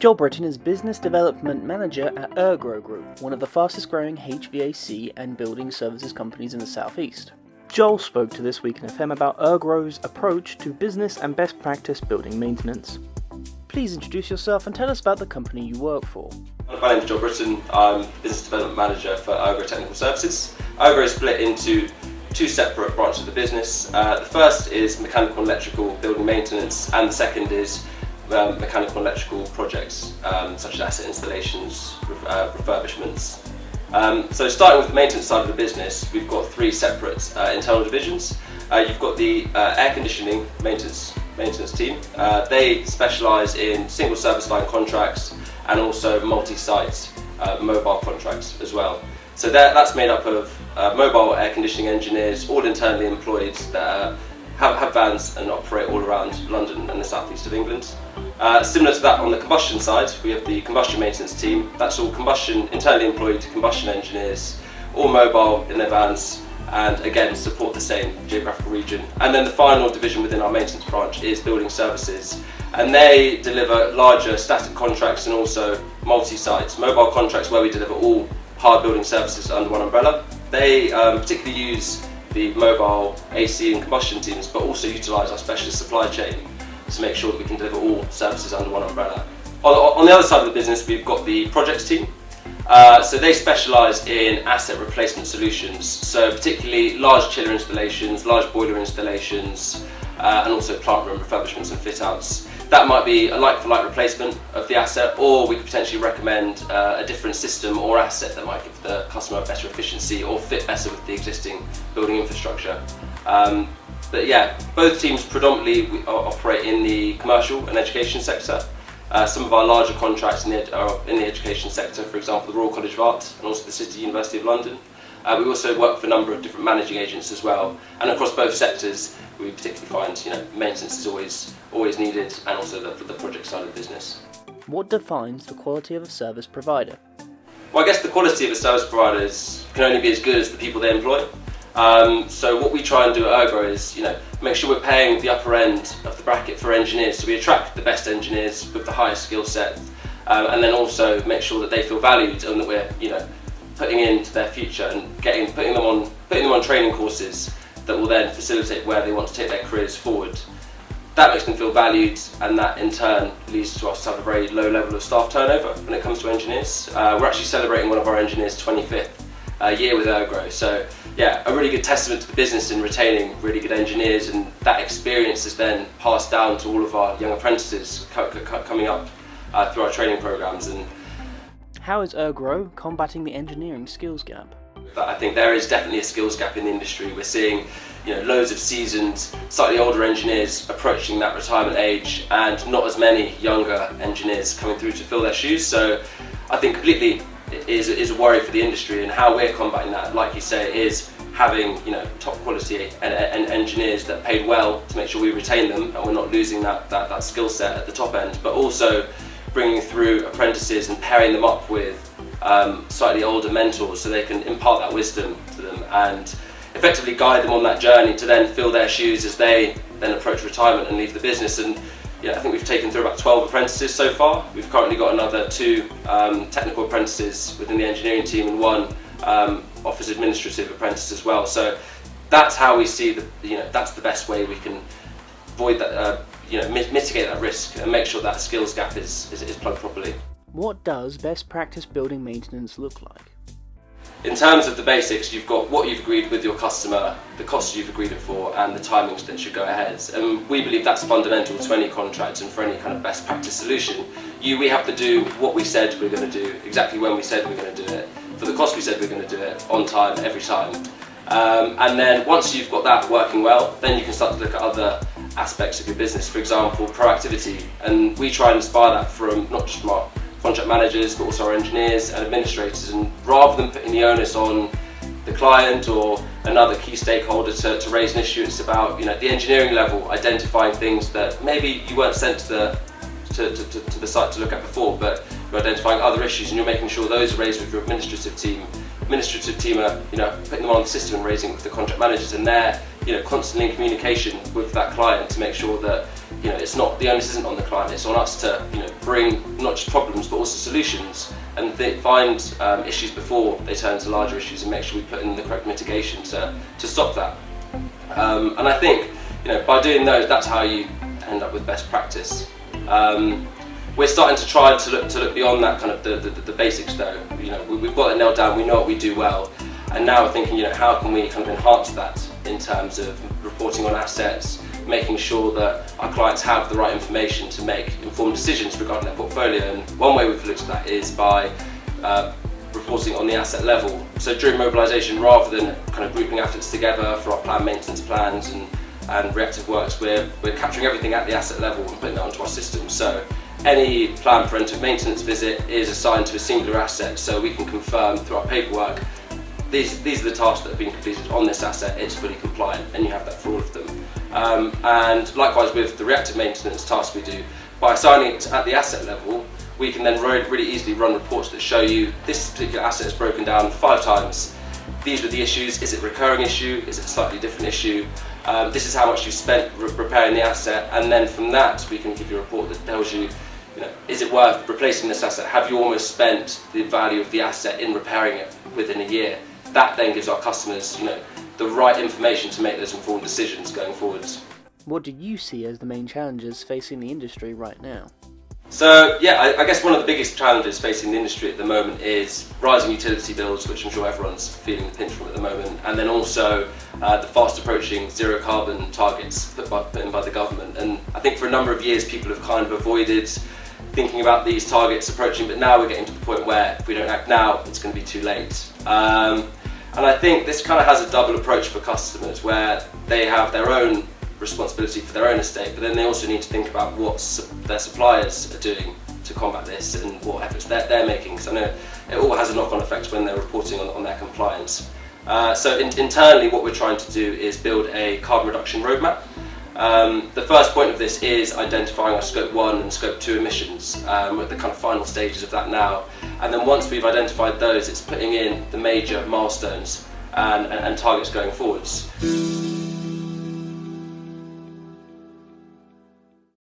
Joel Brittain is Business Development Manager at Ergro Group, one of the fastest growing HVAC and building services companies in the southeast. Joel spoke to ThisWeekinFM about Ergro's approach to business and best practice building maintenance. Please introduce yourself and tell us about the company you work for. My name is Joel Brittain. I'm Business Development Manager for Ergro Technical Services. Ergro is split into two separate branches of the business. The first is mechanical and electrical building maintenance, and the second is mechanical and electrical projects such as asset installations, refurbishments. So starting with the maintenance side of the business, we've got three separate internal divisions. You've got the air conditioning maintenance team. They specialise in single service line contracts and also multi-site mobile contracts as well. So that's made up of mobile air conditioning engineers, all internally employed, that have vans and operate all around London and the southeast of England. Similar to that, on the combustion side, we have the combustion maintenance team. That's all internally employed combustion engineers, all mobile in their vans, and again support the same geographical region. And then the final division within our maintenance branch is building services, and they deliver larger static contracts and also multi-site mobile contracts where we deliver all hard building services under one umbrella. They particularly use the mobile AC and combustion teams, but also utilise our specialist supply chain to make sure that we can deliver all services under one umbrella. On the other side of the business, we've got the projects team. So they specialise in asset replacement solutions, so particularly large chiller installations, large boiler installations, and also plant room refurbishments and fit outs. That might be a like-for-like replacement of the asset, or we could potentially recommend a different system or asset that might give the customer better efficiency or fit better with the existing building infrastructure. But yeah, both teams predominantly operate in the commercial and education sector. Some of our larger contracts are in the education sector, for example the Royal College of Art and also the City University of London. We also work for a number of different managing agents as well, and across both sectors we particularly find maintenance is always needed, and also the project side of the business. What defines the quality of a service provider? Well, I guess the quality of a service provider can only be as good as the people they employ. So what we try and do at Ergro is make sure we're paying the upper end of the bracket for engineers, so we attract the best engineers with the highest skill set, and then also make sure that they feel valued and that we're putting into their future and putting them on training courses that will then facilitate where they want to take their careers forward. That makes them feel valued, and that in turn leads to us to have a very low level of staff turnover when it comes to engineers. We're actually celebrating one of our engineers' 25th year with Ergro, so yeah, a really good testament to the business in retaining really good engineers, and that experience is then passed down to all of our young apprentices coming up through our training programs. And how is Ergro combating the engineering skills gap? I think there is definitely a skills gap in the industry. We're seeing loads of seasoned, slightly older engineers approaching that retirement age, and not as many younger engineers coming through to fill their shoes. So I think completely is a worry for the industry, and how we're combating that, like you say, is having top quality and engineers that are paid well to make sure we retain them and we're not losing that skill set at the top end, but also bringing through apprentices and pairing them up with slightly older mentors so they can impart that wisdom to them and effectively guide them on that journey to then fill their shoes as they then approach retirement and leave the business. And I think we've taken through about 12 apprentices so far. We've currently got another 2 technical apprentices within the engineering team and 1 office administrative apprentice as well. So that's how we see that's the best way we can avoid that, mitigate that risk and make sure that skills gap is plugged properly. What does best practice building maintenance look like? In terms of the basics, you've got what you've agreed with your customer, the costs you've agreed it for, and the timings that should go ahead. And we believe that's fundamental to any contract and for any kind of best practice solution. We have to do what we said we're going to do, exactly when we said we're going to do it, for the cost we said we're going to do it, on time, every time. And then once you've got that working well, then you can start to look at other aspects of your business, for example, proactivity. And we try and inspire that from not just from our contract managers, but also our engineers and administrators, and rather than putting the onus on the client or another key stakeholder to raise an issue, it's about the engineering level identifying things that maybe you weren't sent to the site to look at before, but you're identifying other issues and you're making sure those are raised with your administrative team. Administrative team are putting them on the system and raising it with the contract managers, and they're constantly in communication with that client to make sure that it's not, the onus isn't on the client, it's on us to bring not just problems but also solutions, and find issues before they turn into larger issues, and make sure we put in the correct mitigation to stop that. And I think by doing those, that's how you end up with best practice. We're starting to try to look beyond that, kind of the basics though. We've got it nailed down, we know what we do well, and now we're thinking how can we kind of enhance that in terms of reporting on assets, making sure that our clients have the right information to make informed decisions regarding their portfolio. And one way we've looked at that is by reporting on the asset level. So during mobilisation, rather than kind of grouping assets together for our planned maintenance plans and reactive works, we're capturing everything at the asset level and putting that onto our system. So any planned preventive maintenance visit is assigned to a singular asset, so we can confirm through our paperwork these are the tasks that have been completed on this asset, it's fully compliant, and you have that for all of them. And likewise with the reactive maintenance tasks we do, by assigning it at the asset level, we can then really easily run reports that show you this particular asset is broken down 5 times. These were the issues. Is it a recurring issue? Is it a slightly different issue? This is how much you spent repairing the asset, and then from that we can give you a report that tells you, is it worth replacing this asset? Have you almost spent the value of the asset in repairing it within a year? That then gives our customers, the right information to make those informed decisions going forwards. What do you see as the main challenges facing the industry right now? So yeah, I guess one of the biggest challenges facing the industry at the moment is rising utility bills, which I'm sure everyone's feeling the pinch from at the moment, and then also the fast approaching zero carbon targets put in by the government. And I think for a number of years people have kind of avoided thinking about these targets approaching, but now we're getting to the point where if we don't act now, it's going to be too late. And I think this kind of has a double approach for customers, where they have their own responsibility for their own estate, but then they also need to think about what their suppliers are doing to combat this and what efforts they're making, because I know it all has a knock-on effect when they're reporting on their compliance. So internally what we're trying to do is build a carbon reduction roadmap. The first point of this is identifying our Scope 1 and Scope 2 emissions. We're at the kind of final stages of that now, and then once we've identified those, it's putting in the major milestones and targets going forwards.